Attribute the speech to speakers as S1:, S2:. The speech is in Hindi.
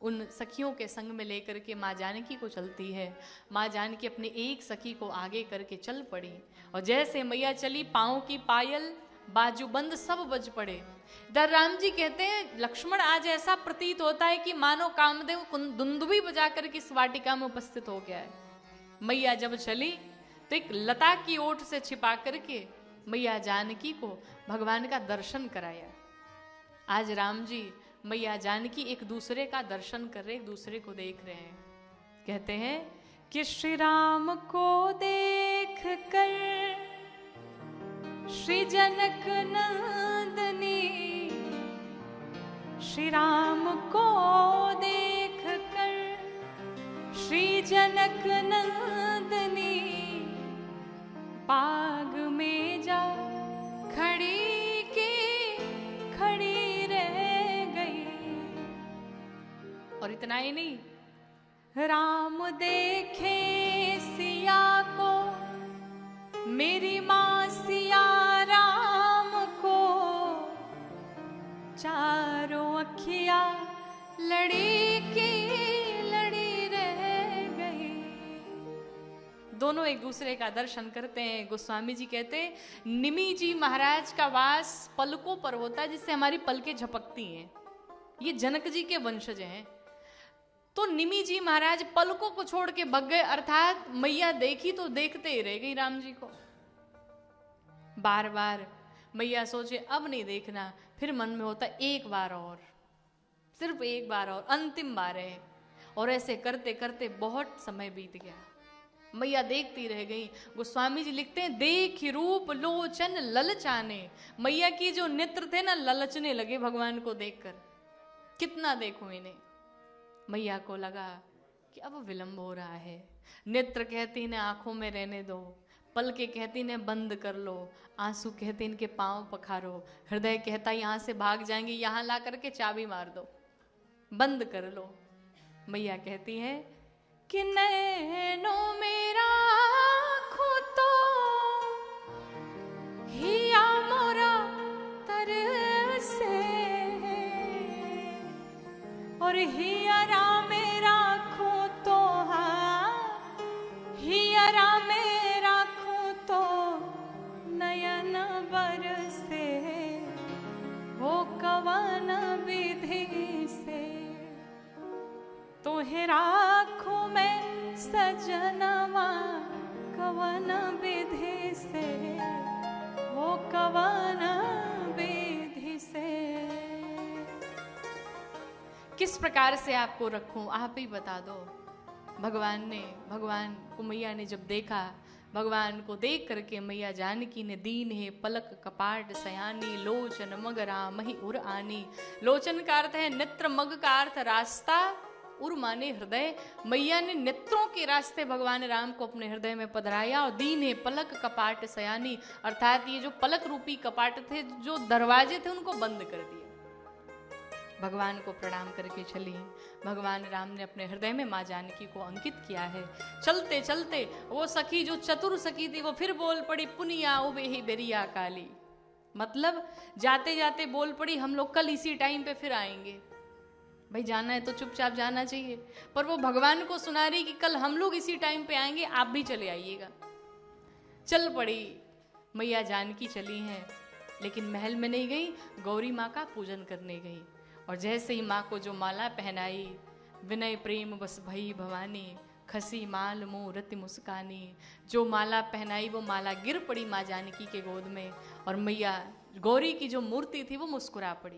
S1: उन सखियों के संग में लेकर के माँ जानकी को चलती है। माँ जानकी अपनी एक सखी को आगे करके चल पड़ी और जैसे मैया चली, पाँव की पायल बाजूबंद सब बज पड़े। इधर राम जी कहते हैं, लक्ष्मण आज ऐसा प्रतीत होता है कि मानो कामदेव दुंदुभी बजा करके इस वाटिका में उपस्थित हो गया है। मैया जब चली तो एक लता की ओट से छिपा करके मैया जानकी को भगवान का दर्शन कराया। आज राम जी मैया जानकी एक दूसरे का दर्शन कर रहे, एक दूसरे को देख रहे हैं। कहते हैं कि श्री राम को देख कर श्री जनक नंदनी, श्री राम को देख कर श्री जनक नंदनी, बाग में जा खड़ी की खड़ी रह गई। और इतना ही नहीं, राम देखे सिया को, मेरी माँ सिया राम को, चारों अखियां लड़ी की लड़ी रह गई। दोनों एक दूसरे का दर्शन करते हैं। गोस्वामी जी कहते हैं, निमि जी महाराज का वास पलकों पर होता है, जिससे हमारी पलकें झपकती हैं। ये जनक जी के वंशज हैं। तो निमि जी महाराज पलकों को छोड़ के भग गए, अर्थात मैया देखी तो देखते ही रह गई राम जी को। बार बार मैया सोचे अब नहीं देखना, फिर मन में होता एक बार और, सिर्फ एक बार और, अंतिम बार है। और ऐसे करते करते बहुत समय बीत गया, मैया देखती रह गई। गोस्वामी जी लिखते हैं, देख रूप लोचन ललचाने। मैया की जो नेत्र थे ना, ललचने लगे भगवान को देखकर। कितना देखूं इन्हें। मैया को लगा कि अब विलंब हो रहा है। नेत्र कहती ने आंखों में रहने दो, पलके कहती ने बंद कर लो, आंसू कहते इनके पांव पखारो, हृदय कहता यहां से भाग जाएंगे, यहां ला करके चाबी मार दो, बंद कर लो। मैया कहती है कि नैनों मेरा तो हिया मोरा तरसे, और हियरा मेरा खो तो हियरा मेरा खो तो नयन बरसे, वो कवन विधि से तोहे राखो मैं सजनवा, कवन विधि से, वो कवन विधि से। किस प्रकार से आपको रखूं, आप ही बता दो। भगवान को मैया ने जब देखा, भगवान को देख करके मैया जानकी ने दीन है पलक कपाट सयानी, लोचन मग राम ही उर आनी। लोचन का अर्थ है नेत्र, मग का अर्थ रास्ता, उर माने हृदय। मैया ने नेत्रों के रास्ते भगवान राम को अपने हृदय में पधराया। और दीन है पलक कपाट सयानी, अर्थात ये जो पलक रूपी कपाट थे, जो दरवाजे थे, उनको बंद कर दिया। भगवान को प्रणाम करके चली। भगवान राम ने अपने हृदय में माँ जानकी को अंकित किया है। चलते चलते वो सखी जो चतुर सखी थी, वो फिर बोल पड़ी, पुनिया उबे ही बेरिया काली। मतलब जाते जाते बोल पड़ी, हम लोग कल इसी टाइम पे फिर आएंगे। भाई जाना है तो चुपचाप जाना चाहिए, पर वो भगवान को सुना रही कि कल हम लोग इसी टाइम पे आएंगे, आप भी चले आइएगा। चल पड़ी मैया जानकी चली हैं, लेकिन महल में नहीं गई, गौरी माँ का पूजन करने गई। और जैसे ही माँ को जो माला पहनाई, विनय प्रेम बस भई भवानी, खसी माल मुँह रति मुस्कानी। जो माला पहनाई वो माला गिर पड़ी माँ जानकी के गोद में, और मैया गौरी की जो मूर्ति थी वो मुस्कुरा पड़ी।